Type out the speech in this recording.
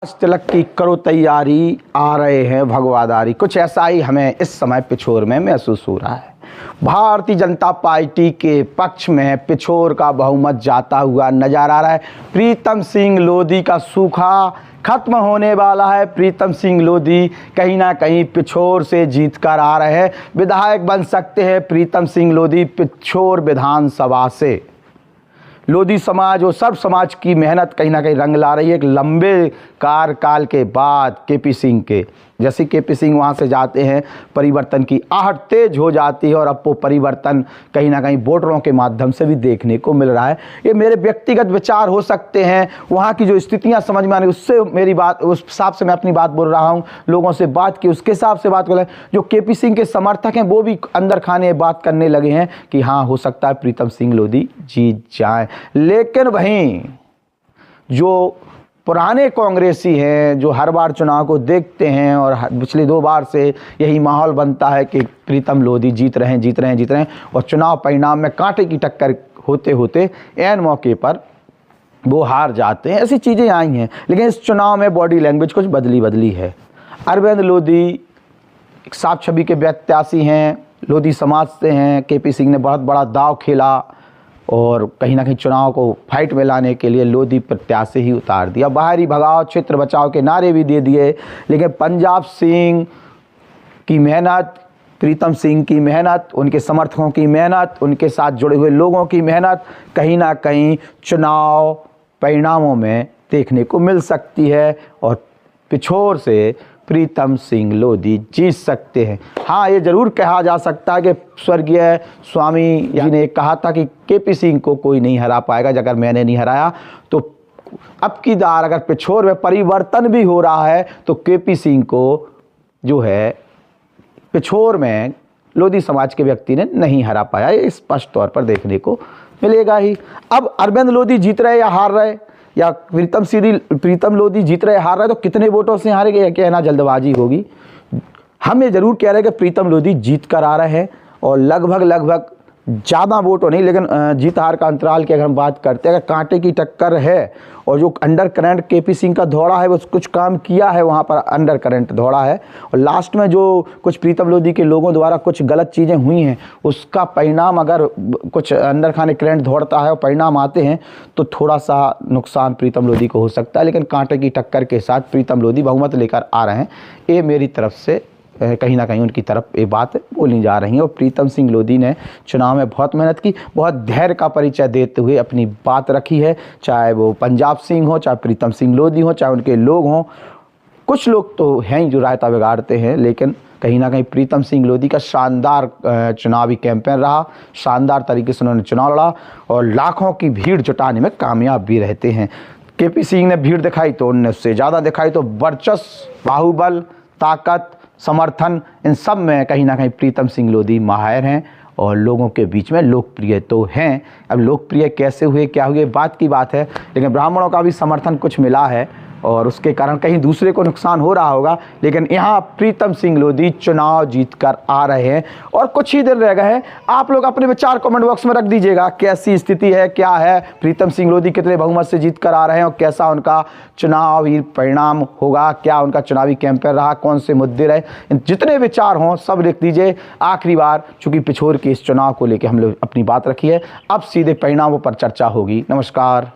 तिलक की करो तैयारी, आ रहे हैं भगवादारी। कुछ ऐसा ही हमें इस समय पिछोर में महसूस हो रहा है। भारतीय जनता पार्टी के पक्ष में पिछोर का बहुमत जाता हुआ नजर आ रहा है। प्रीतम सिंह लोधी का सूखा खत्म होने वाला है। प्रीतम सिंह लोधी कहीं ना कहीं पिछोर से जीत कर आ रहे हैं। विधायक बन सकते हैं प्रीतम सिंह लोधी पिछोर विधानसभा से। लोधी समाज और सर्व समाज की मेहनत कहीं ना कहीं रंग ला रही है। एक लंबे कार्यकाल के बाद केपी सिंह के, जैसे केपी सिंह वहाँ से जाते हैं, परिवर्तन की आहट तेज हो जाती है और अब वो परिवर्तन कहीं ना कहीं वोटरों के माध्यम से भी देखने को मिल रहा है। ये मेरे व्यक्तिगत विचार हो सकते हैं, वहाँ की जो स्थितियाँ समझ में आने उससे मेरी बात, उस हिसाब से मैं अपनी बात बोल रहा हूँ। लोगों से बात की उसके हिसाब से बात कर रहे हैं। जो केपी सिंह के समर्थक हैं वो भी अंदर खाने बात करने लगे हैं कि हाँ, हो सकता है प्रीतम सिंह लोधी जीत जाए। लेकिन वहीं जो पुराने कांग्रेसी हैं, जो हर बार चुनाव को देखते हैं और पिछले 2 बार से यही माहौल बनता है कि प्रीतम लोधी जीत रहे हैं और चुनाव परिणाम में कांटे की टक्कर होते होते ऐन मौके पर वो हार जाते हैं। ऐसी चीज़ें आई हैं। लेकिन इस चुनाव में बॉडी लैंग्वेज कुछ बदली है। अरविंद लोधी एक साफ छवि के प्रत्याशी हैं, लोधी समाज से हैं। केपी सिंह ने बहुत बड़ा दांव खेला और कहीं ना कहीं चुनाव को फाइट में लाने के लिए लोधी प्रत्याशी ही उतार दिया। बाहरी भगाओ, क्षेत्र बचाओ के नारे भी दे दिए। लेकिन पंजाब सिंह की मेहनत, प्रीतम सिंह की मेहनत, उनके समर्थकों की मेहनत, उनके साथ जुड़े हुए लोगों की मेहनत कहीं ना कहीं चुनाव परिणामों में देखने को मिल सकती है और पिछोर से प्रीतम सिंह लोधी जीत सकते हैं। हाँ, ये जरूर कहा जा सकता है कि स्वर्गीय स्वामी जी ने कहा था कि केपी सिंह को कोई नहीं हरा पाएगा। अगर मैंने नहीं हराया तो अब की बार अगर पिछोर में परिवर्तन भी हो रहा है तो केपी सिंह को जो है पिछोर में लोधी समाज के व्यक्ति ने नहीं हरा पाया। ये स्पष्ट तौर पर देखने को मिलेगा ही। अब अरविंद लोधी जीत रहे या हार रहे, या प्रीतम लोधी जीत रहे हार रहे, तो कितने वोटों से हारेंगे यह कहना जल्दबाजी होगी। हम ये जरूर कह रहे हैं कि प्रीतम लोधी जीत कर आ रहे हैं और लगभग ज़्यादा वोटों नहीं, लेकिन जीत हार का अंतराल की अगर हम बात करते हैं, अगर कांटे की टक्कर है और जो अंडर करंट केपी सिंह का दौड़ा है वो कुछ काम किया है, वहाँ पर अंडर करंट दौड़ा है और लास्ट में जो कुछ प्रीतम लोधी के लोगों द्वारा कुछ गलत चीज़ें हुई हैं उसका परिणाम, अगर कुछ अंदर खाने करंट दौड़ता है और परिणाम आते हैं तो थोड़ा सा नुकसान प्रीतम लोधी को हो सकता है। लेकिन कांटे की टक्कर के साथ प्रीतम लोधी बहुमत लेकर आ रहे हैं। ये मेरी तरफ से कहीं ना कहीं उनकी तरफ ये बात बोली जा रही है। और प्रीतम सिंह लोधी ने चुनाव में बहुत मेहनत की, बहुत धैर्य का परिचय देते हुए अपनी बात रखी है। चाहे वो पंजाब सिंह हो, चाहे प्रीतम सिंह लोधी हो, चाहे उनके लोग हों। कुछ लोग तो हैं ही जो रायता बिगाड़ते हैं, लेकिन कहीं ना कहीं प्रीतम सिंह लोधी का शानदार चुनावी कैंपेन रहा। शानदार तरीके से उन्होंने चुनाव लड़ा और लाखों की भीड़ जुटाने में कामयाब भी रहते हैं। केपी सिंह ने भीड़ दिखाई तो उनने उससे ज़्यादा दिखाई, तो वर्चस्व, बाहुबल, ताकत, समर्थन, इन सब में कहीं ना कहीं प्रीतम सिंह लोधी माहिर हैं और लोगों के बीच में लोकप्रिय तो हैं। अब लोकप्रिय कैसे हुए, क्या हुए, बात की बात है। लेकिन ब्राह्मणों का भी समर्थन कुछ मिला है और उसके कारण कहीं दूसरे को नुकसान हो रहा होगा। लेकिन यहाँ प्रीतम सिंह लोधी चुनाव जीतकर आ रहे हैं और कुछ ही दिन रह गए हैं। आप लोग अपने विचार कमेंट बॉक्स में रख दीजिएगा, कैसी स्थिति है, क्या है, प्रीतम सिंह लोधी कितने बहुमत से जीतकर आ रहे हैं और कैसा उनका चुनावी परिणाम होगा, क्या उनका चुनावी कैंपेन रहा, कौन से मुद्दे रहे। जितने विचार हों सब लिख दीजिए। आखिरी बार चूँकि पिछोर के इस चुनाव को लेकर हम लोग अपनी बात रखी है, अब सीधे परिणामों पर चर्चा होगी। नमस्कार।